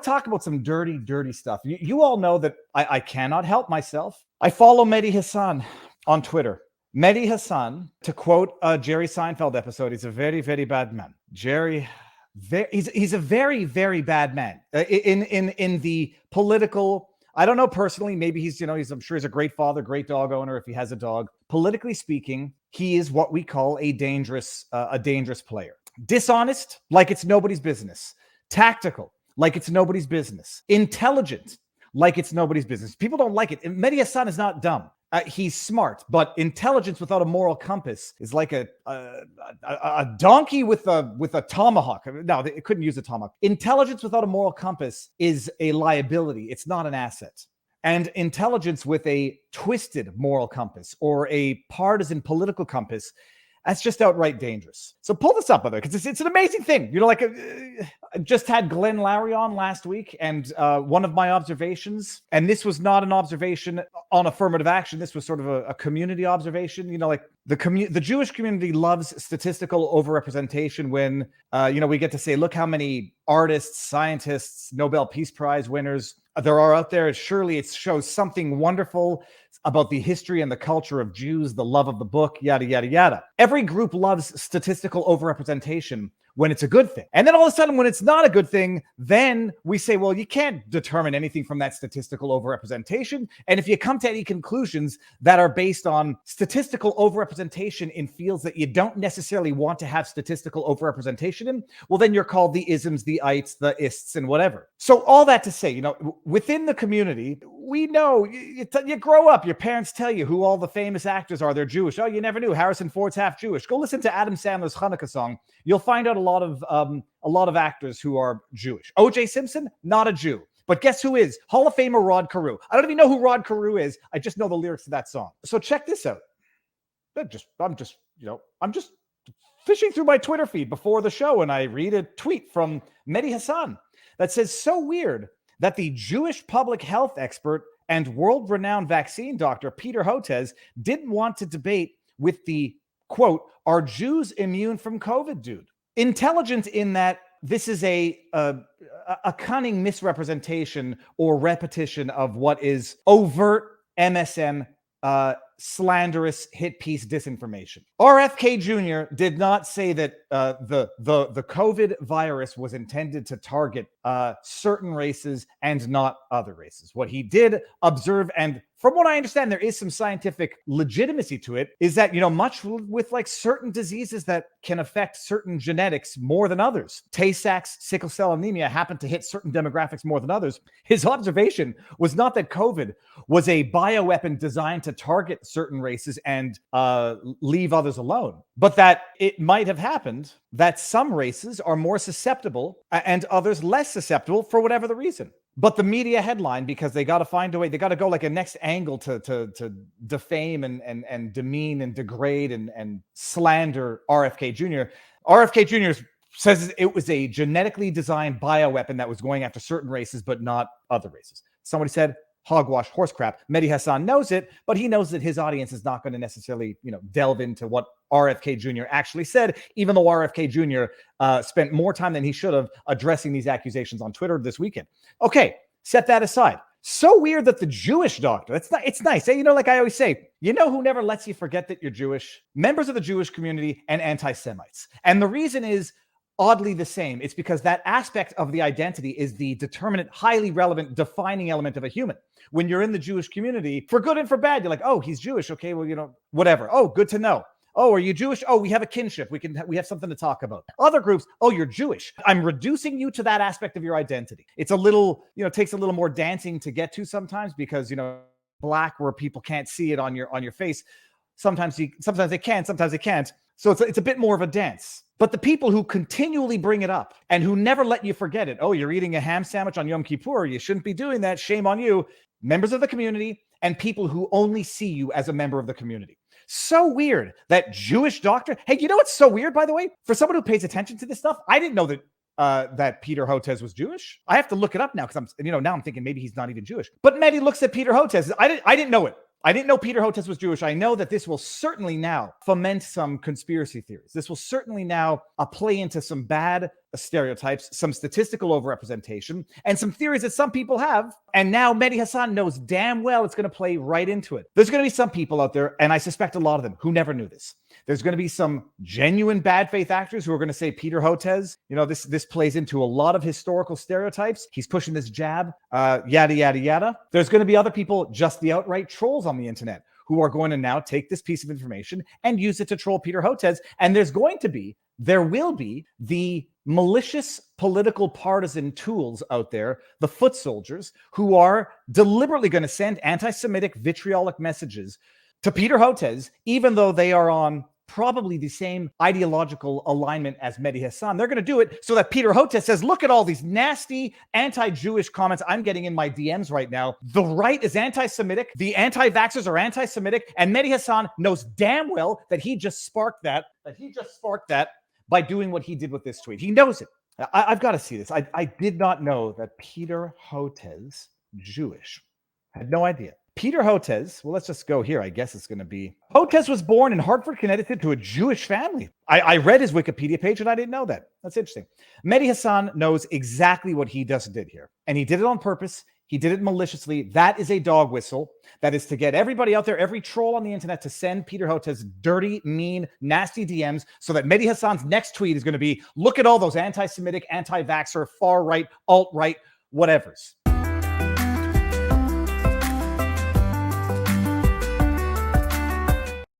talk about some dirty, dirty stuff. You all know that I cannot help myself. I follow Mehdi Hassan on Twitter. Mehdi Hassan, to quote a Jerry Seinfeld episode, he's a very, very bad man. Jerry, he's a very, very bad man in the political. I don't know personally. Maybe I'm sure he's a great father, great dog owner if he has a dog. Politically speaking, he is what we call a dangerous player. Dishonest, like it's nobody's business. Tactical, like it's nobody's business. Intelligent, like it's nobody's business. People don't like it. Mehdi Hassan is not dumb. He's smart, but intelligence without a moral compass is like a donkey with a tomahawk. No, it couldn't use a tomahawk. Intelligence without a moral compass is a liability. It's not an asset. And intelligence with a twisted moral compass or a partisan political compass, that's just outright dangerous. So pull this up, brother, because it's an amazing thing. I just had Glenn Lowry on last week, and one of my observations, and this was not an observation on affirmative action. This was sort of a community observation. The Jewish community loves statistical overrepresentation when, we get to say, look how many artists, scientists, Nobel Peace Prize winners there are out there. Surely it shows something wonderful about the history and the culture of Jews, the love of the book, yada, yada, yada. Every group loves statistical overrepresentation when it's a good thing. And then all of a sudden, when it's not a good thing, then we say, well, you can't determine anything from that statistical overrepresentation. And if you come to any conclusions that are based on statistical overrepresentation in fields that you don't necessarily want to have statistical overrepresentation in, well, then you're called the isms, the ites, the ists, and whatever. So all that to say, within the community, we know you grow up, your parents tell you who all the famous actors are. They're Jewish. Oh, you never knew. Harrison Ford's half Jewish. Go listen to Adam Sandler's Hanukkah song. You'll find out a lot of actors who are Jewish. O.J. Simpson, not a Jew. But guess who is? Hall of Famer Rod Carew. I don't even know who Rod Carew is. I just know the lyrics to that song. So check this out. I'm just fishing through my Twitter feed before the show, and I read a tweet from Mehdi Hassan that says, so weird that the Jewish public health expert and world-renowned vaccine doctor Peter Hotez didn't want to debate with the, quote, are Jews immune from COVID dude. Intelligent in that this is a cunning misrepresentation or repetition of what is overt MSM slanderous hit piece disinformation. RFK Jr. did not say that the COVID virus was intended to target certain races and not other races. What he did observe, and from what I understand, there is some scientific legitimacy to it, is that, much with like certain diseases that can affect certain genetics more than others. Tay-Sachs, sickle cell anemia happen to hit certain demographics more than others. His observation was not that COVID was a bioweapon designed to target certain races and leave others alone, but that it might have happened that some races are more susceptible and others less susceptible for whatever the reason. But the media headline, because they got to find a way, they got to go like a next angle to defame and demean and degrade and slander RFK Jr. RFK Jr. says it was a genetically designed bioweapon that was going after certain races, but not other races. Somebody said, hogwash, horse crap. Mehdi Hassan knows it, but he knows that his audience is not going to necessarily, delve into what RFK Jr. actually said, even though RFK Jr. Spent more time than he should have addressing these accusations on Twitter this weekend. Okay, set that aside. So weird that the Jewish doctor, it's nice. Like I always say, who never lets you forget that you're Jewish? Members of the Jewish community and anti-Semites. And the reason is oddly the same. It's because that aspect of the identity is the determinate, highly relevant, defining element of a human. When you're in the Jewish community, for good and for bad, you're like, oh, he's Jewish. Okay, well, whatever. Oh, good to know. Oh, are you Jewish? Oh, we have a kinship. We have something to talk about. Other groups, oh, you're Jewish. I'm reducing you to that aspect of your identity. It's a little, takes a little more dancing to get to sometimes because, black where people can't see it on your face. Sometimes they can, sometimes they can't. So it's a bit more of a dance. But the people who continually bring it up and who never let you forget it, oh, you're eating a ham sandwich on Yom Kippur, you shouldn't be doing that, shame on you, members of the community and people who only see you as a member of the community. So weird that Jewish doctor. Hey, what's so weird, by the way? For someone who pays attention to this stuff, I didn't know that Peter Hotez was Jewish. I have to look it up now because now I'm thinking maybe he's not even Jewish. But Mehdi looks at Peter Hotez. I didn't know it. I didn't know Peter Hotez was Jewish. I know that this will certainly now foment some conspiracy theories. This will certainly now play into some bad stereotypes, some statistical overrepresentation, and some theories that some people have. And now Mehdi Hassan knows damn well it's going to play right into it. There's going to be some people out there, and I suspect a lot of them, who never knew this. There's going to be some genuine bad faith actors who are going to say Peter Hotez, this plays into a lot of historical stereotypes. He's pushing this jab, yada, yada, yada. There's going to be other people, just the outright trolls on the internet, who are going to now take this piece of information and use it to troll Peter Hotez. And there will be the malicious political partisan tools out there, the foot soldiers, who are deliberately going to send anti-Semitic vitriolic messages to Peter Hotez, even though they are on probably the same ideological alignment as Mehdi Hassan. They're going to do it so that Peter Hotez says, look at all these nasty anti-Jewish comments I'm getting in my DMs right now. The right is anti-Semitic. The anti-vaxxers are anti-Semitic. And Mehdi Hassan knows damn well that he just sparked that by doing what he did with this tweet. He knows it. I've got to see this. I did not know that Peter Hotez, Jewish. I had no idea. Peter Hotez, well, let's just go here. I guess it's going to be. Hotez was born in Hartford, Connecticut to a Jewish family. I read his Wikipedia page and I didn't know that. That's interesting. Mehdi Hassan knows exactly what he just did here. And he did it on purpose. He did it maliciously. That is a dog whistle. That is to get everybody out there, every troll on the internet, to send Peter Hotez dirty, mean, nasty DMs so that Mehdi Hassan's next tweet is going to be, look at all those anti-Semitic, anti-vaxxer, far-right, alt-right, whatevers.